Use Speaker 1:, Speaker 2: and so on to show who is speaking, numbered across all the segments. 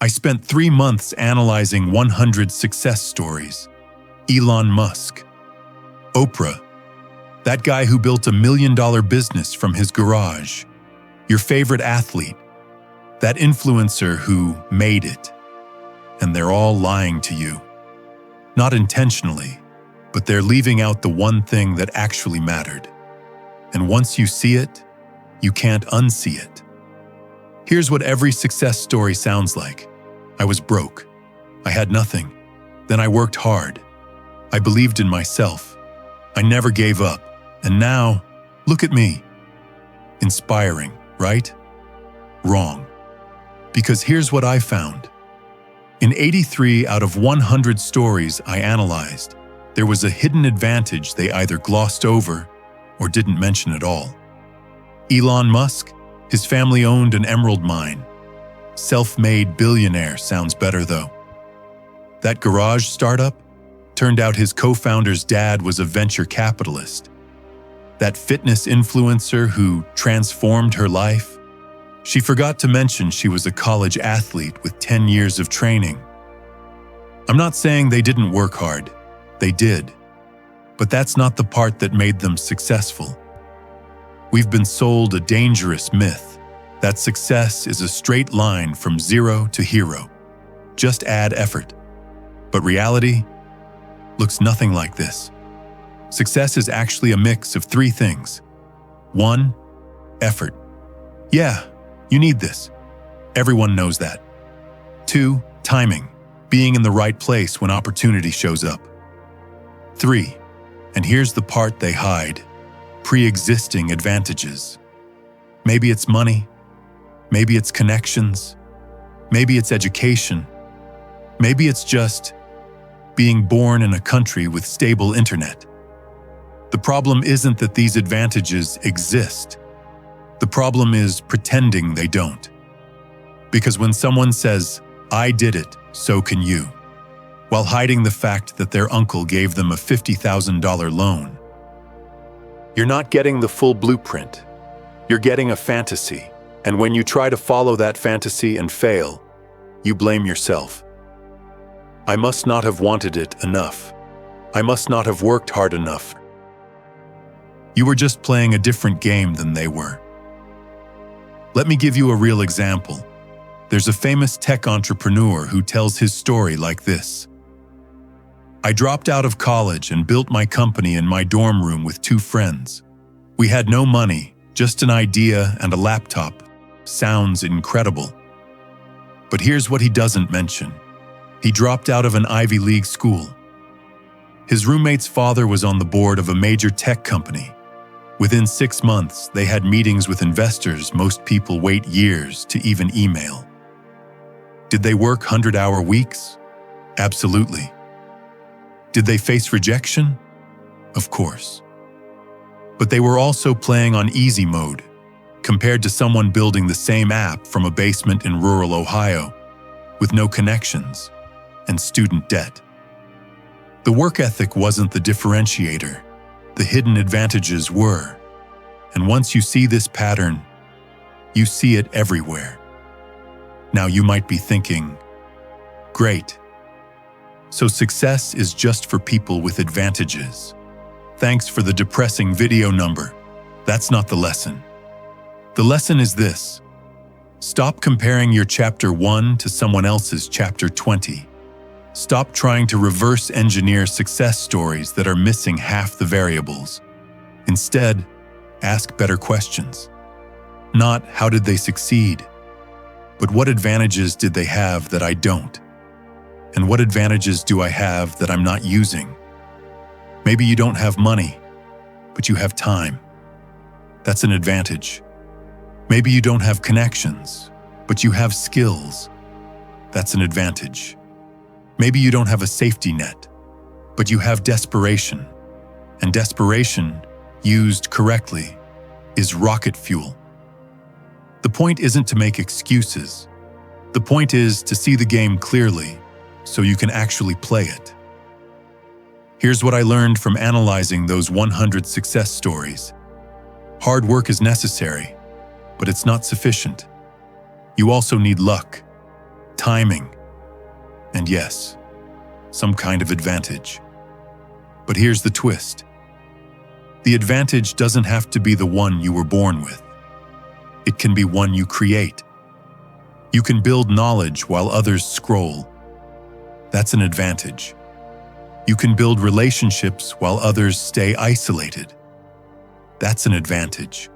Speaker 1: I spent 3 months analyzing 100 success stories. Elon Musk, Oprah, that guy who built $1 million business from his garage, your favorite athlete, that influencer who made it. And they're all lying to you. Not intentionally, but they're leaving out the one thing that actually mattered. And once you see it, you can't unsee it. Here's what every success story sounds like. I was broke. I had nothing. Then I worked hard. I believed in myself. I never gave up. And now, look at me. Inspiring, right? Wrong. Because here's what I found. In 83 out of 100 stories I analyzed, there was a hidden advantage they either glossed over or didn't mention at all. Elon Musk, his family owned an emerald mine. Self-made billionaire sounds better though. That garage startup? Turned out his co-founder's dad was a venture capitalist. That fitness influencer who transformed her life? She forgot to mention she was a college athlete with 10 years of training. I'm not saying they didn't work hard. They did. But that's not the part that made them successful. We've been sold a dangerous myth that success is a straight line from zero to hero. Just add effort. But reality looks nothing like this. Success is actually a mix of 3 things. 1, effort. Yeah, you need this. Everyone knows that. 2, timing. Being in the right place when opportunity shows up. 3, and here's the part they hide, pre-existing advantages. Maybe it's money. Maybe it's connections. Maybe it's education. Maybe it's just being born in a country with stable internet. The problem isn't that these advantages exist. The problem is pretending they don't. Because when someone says, "I did it, so can you," while hiding the fact that their uncle gave them a $50,000 loan, you're not getting the full blueprint. You're getting a fantasy. And when you try to follow that fantasy and fail, you blame yourself. I must not have wanted it enough. I must not have worked hard enough. You were just playing a different game than they were. Let me give you a real example. There's a famous tech entrepreneur who tells his story like this. I dropped out of college and built my company in my dorm room with 2 friends. We had no money, just an idea and a laptop. Sounds incredible. But here's what he doesn't mention. He dropped out of an Ivy League school. His roommate's father was on the board of a major tech company. Within 6 months, they had meetings with investors most people wait years to even email. Did they work 100-hour weeks? Absolutely. Did they face rejection? Of course. But they were also playing on easy mode, compared to someone building the same app from a basement in rural Ohio, with no connections and student debt. The work ethic wasn't the differentiator. The hidden advantages were. And once you see this pattern, you see it everywhere. Now you might be thinking, great. So success is just for people with advantages. Thanks for the depressing video number. That's not the lesson. The lesson is this. Stop comparing your chapter 1 to someone else's chapter 20. Stop trying to reverse engineer success stories that are missing half the variables. Instead, ask better questions. Not how did they succeed, but what advantages did they have that I don't? And what advantages do I have that I'm not using? Maybe you don't have money, but you have time. That's an advantage. Maybe you don't have connections, but you have skills. That's an advantage. Maybe you don't have a safety net, but you have desperation. And desperation, used correctly, is rocket fuel. The point isn't to make excuses. The point is to see the game clearly so you can actually play it. Here's what I learned from analyzing those 100 success stories. Hard work is necessary, but it's not sufficient. You also need luck. timing, and yes, some kind of advantage. But here's the twist. The advantage doesn't have to be the one you were born with. It can be one you create. You can build knowledge while others scroll. That's an advantage. You can build relationships while others stay isolated. That's an advantage.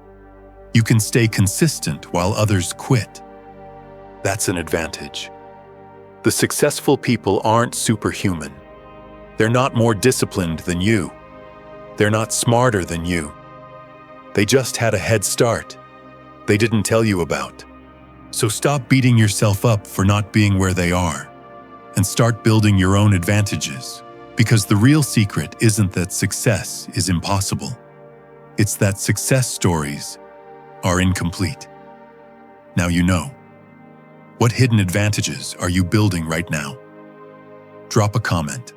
Speaker 1: You can stay consistent while others quit. That's an advantage. The successful people aren't superhuman. They're not more disciplined than you. They're not smarter than you. They just had a head start they didn't tell you about. So stop beating yourself up for not being where they are and start building your own advantages, because the real secret isn't that success is impossible. It's that success stories are incomplete. Now you know. What hidden advantages are you building right now? Drop a comment.